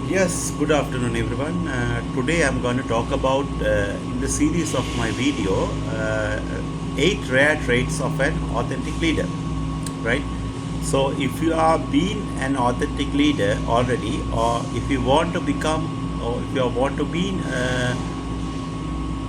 Yes, good afternoon everyone. Today I'm going to talk about in the series of my video 8 rare traits of an authentic leader, right? So if you are being an authentic leader already, or if you want to become, or if you want to be an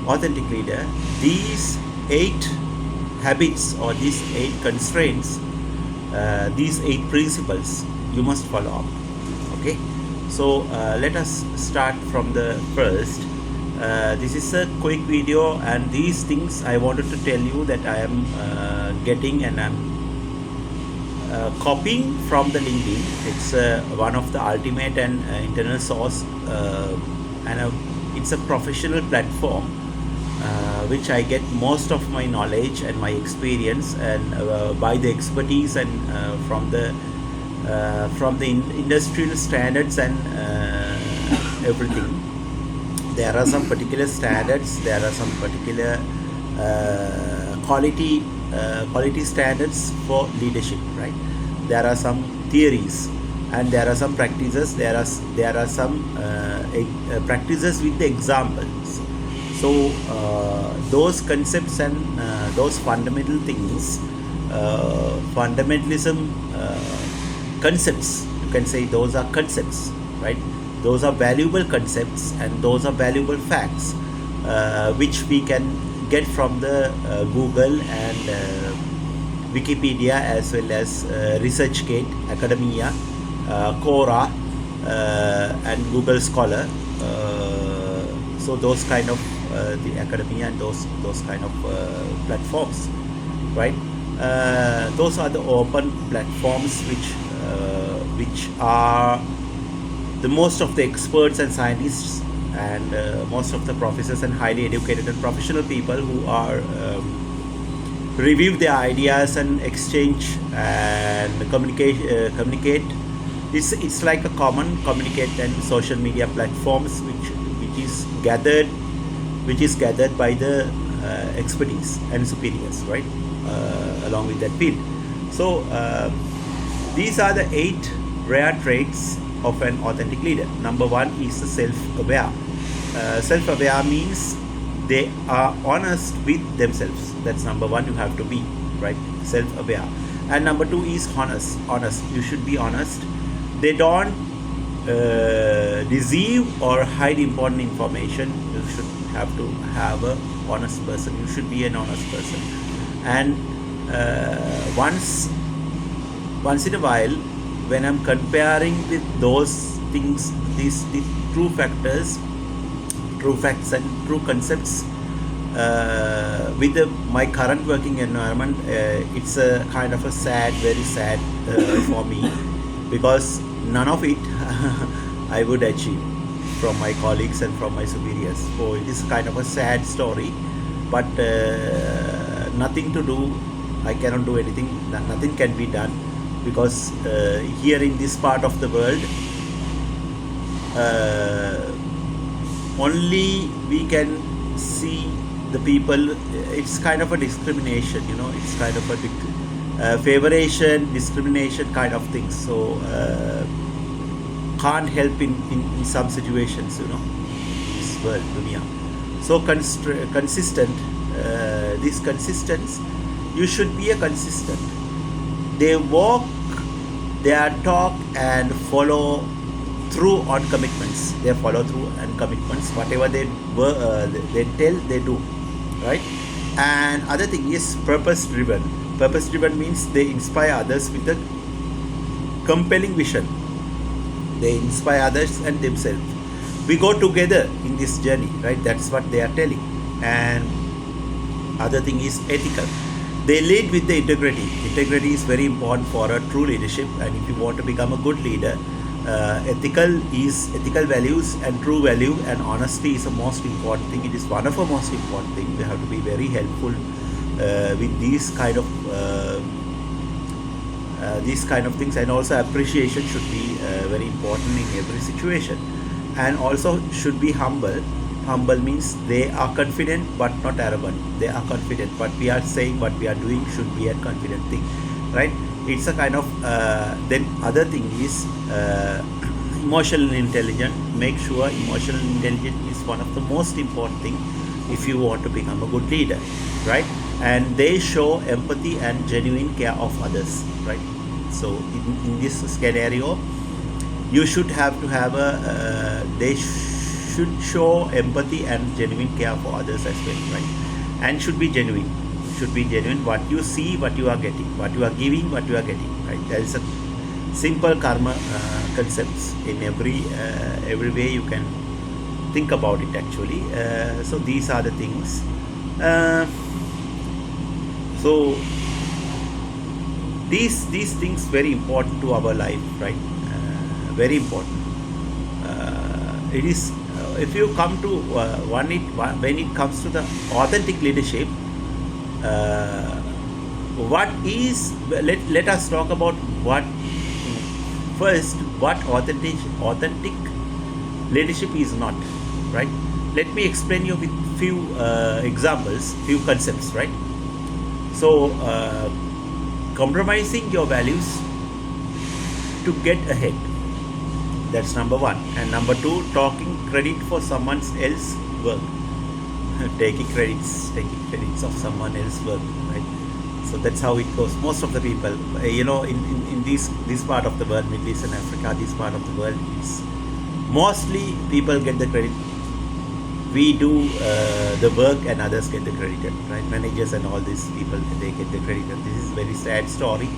authentic leader, these 8 habits or these 8 constraints, these 8 principles you must follow up. Okay, so let us start from the first. This is a quick video, and these things I wanted to tell you that I am getting, and I'm copying from the LinkedIn. It's one of the ultimate and internal source, and it's a professional platform which I get most of my knowledge and my experience, and by the expertise and from the industrial standards and everything. There are some particular standards. There are some particular quality standards for leadership, right? There are some theories, and there are some practices. There are some practices with the examples. So those concepts and those fundamental things, fundamentalism concepts, you can say those are concepts, right? Those are valuable concepts, and those are valuable facts, which we can get from the Google and Wikipedia, as well as ResearchGate, Academia, Quora, and Google Scholar. So those kind of the academia and those kind of platforms, right? Those are the open platforms which are the most of the experts and scientists, and most of the professors and highly educated and professional people who are review their ideas and exchange and communicate. It's like a common communicate and social media platforms which is gathered by the expertise and superiors, right? Along with that field. So these are the 8 rare traits of an authentic leader. Number 1 is the self-aware. Self-aware means they are honest with themselves. That's number 1. You have to be, right? Self-aware. And number 2 is honest. You should be honest. They don't deceive or hide important information. You should have to have a honest person. You should be an honest person. And once in a while, when I'm comparing with those things, the true facts and true concepts with my current working environment, it's a kind of a very sad for me, because none of it I would achieve from my colleagues and from my superiors. So it is kind of a sad story, but nothing to do. I cannot do anything. Nothing can be done, because here in this part of the world, only we can see the people. It's kind of a discrimination, it's kind of a favoration, discrimination kind of thing. So can't help in some situations, this world, dunia. So consistent, this consistence, you should be a consistent. They walk, they talk and follow through on commitments. They follow through and commitments. Whatever they tell, they do, right? And other thing is purpose driven. Purpose driven means they inspire others with a compelling vision. They inspire others and themselves. We go together in this journey, right? That's what they are telling. And other thing is ethical. They lead with the integrity. Integrity is very important for a true leadership, and if you want to become a good leader, ethical values and true value and honesty is the most important thing. It is one of the most important thing. We have to be very helpful with these kind of things, and also appreciation should be very important in every situation, and also should be humble. Humble means they are confident but not arrogant. They are confident. What we are saying, what we are doing should be a confident thing, right? It's a kind of then other thing is Emotional intelligence. Make sure emotional intelligence is one of the most important thing if you want to become a good leader, right? And they show empathy and genuine care of others, right? So in this scenario, you should have to have a they should show empathy and genuine care for others as well, right? And should be genuine, what you see, what you are getting, what you are giving, what you are getting, right? There is a simple karma concepts in every way you can think about it actually. So these are the things. So these things very important to our life, right? Very important. It is if you come to when it comes to the authentic leadership, what is let us talk about what authentic leadership is not, right? Let me explain you with few examples, few concepts, right? So compromising your values to get ahead, that's number one. And number two, taking credit for someone else's work. taking credits of someone else's work, right? So that's how it goes. Most of the people, in this part of the world, Middle East and Africa, this part of the world, is mostly people get the credit. We do the work and others get the credit, right? Managers and all these people, they get the credit. This is very sad story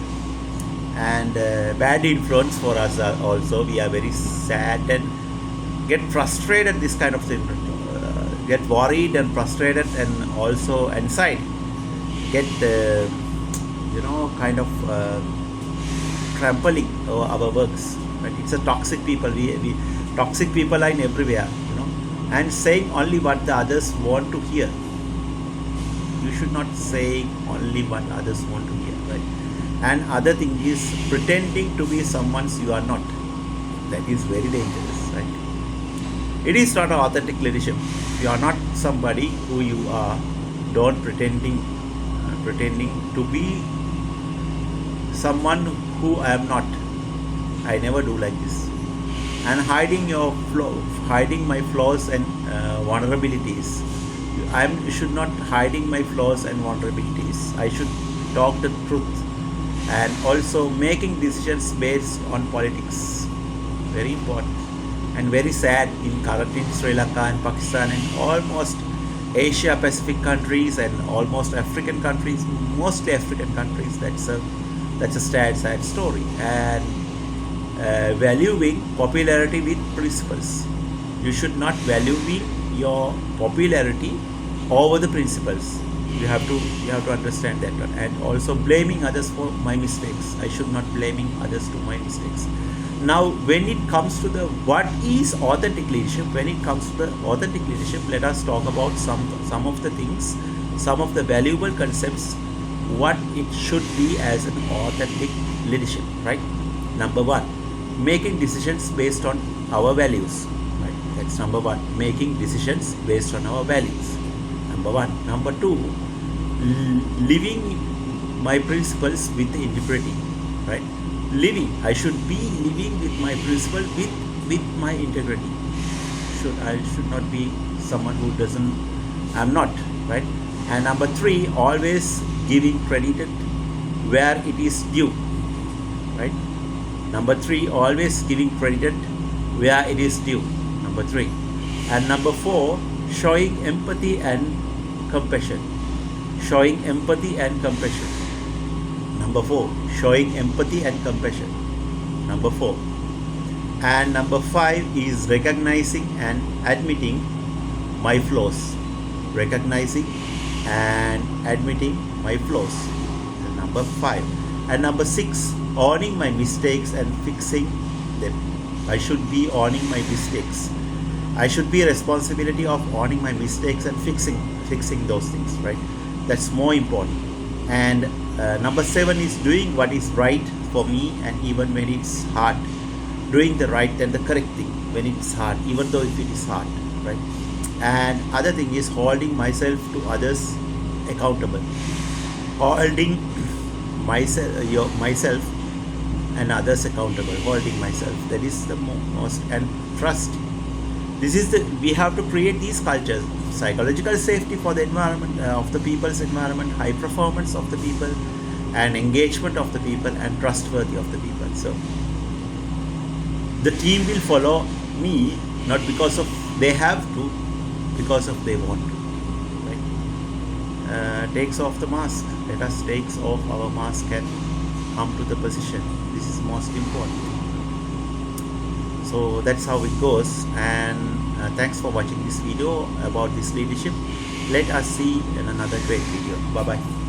and bad influence for us also. We are very sad and get frustrated, this kind of thing. Get worried and frustrated and also anxiety. Get kind of trampling our works, right? It's a toxic people. We toxic people are in everywhere, and saying only what the others want to hear. You should not say only what others want to hear, right? And other thing is pretending to be someone you are not. That is very dangerous, right? It is not an authentic leadership. You are not somebody who you are. Don't pretending to be someone who I am not. I never do like this. And hiding my flaws and vulnerabilities. I should not hiding my flaws and vulnerabilities. I should talk the truth, and also making decisions based on politics. Very important and very sad in currently in Sri Lanka and Pakistan and almost Asia Pacific countries and almost African countries, mostly African countries. That's a sad story. And valuing popularity with principles. You should not valuing your popularity over the principles. You have to understand that one. And also blaming others for my mistakes. I should not blaming others to my mistakes. Now, when it comes to the what is authentic leadership, let us talk about some of the things, some of the valuable concepts, what it should be as an authentic leadership, right? Number one, making decisions based on our values, right? That's number one, making decisions based on our values. Number one. Number two, living my principles with integrity, right? I should be living with my principle with my integrity. I should not be someone who doesn't. I'm not, right? And number three, always giving credit where it is due, right? Number three, always giving credit where it is due. Number three. And number four, showing empathy and compassion. Showing empathy and compassion. Number four, showing empathy and compassion. Number four. And number five is recognizing and admitting my flaws. Recognizing and admitting my flaws. And number five. And number six, owning my mistakes and fixing them. I should be owning my mistakes. I should be responsibility of owning my mistakes and fixing those things, right? That's more important. And number seven is doing what is right for me, and even when it's hard, doing the right and the correct thing when it's hard, even though if it is hard, right? And other thing is holding myself to others accountable, holding myself and others accountable, holding myself. That is the most, and trust. This is the, we have to create these cultures: psychological safety for the environment, of the people's environment, high performance of the people, and engagement of the people, and trustworthy of the people. So the team will follow me, not because of they have to, because of they want to. Right? Takes off the mask. Let us takes off our mask and come to the position. This is most important. So that's how it goes. And thanks for watching this video about this leadership. Let us see in another great video. Bye bye.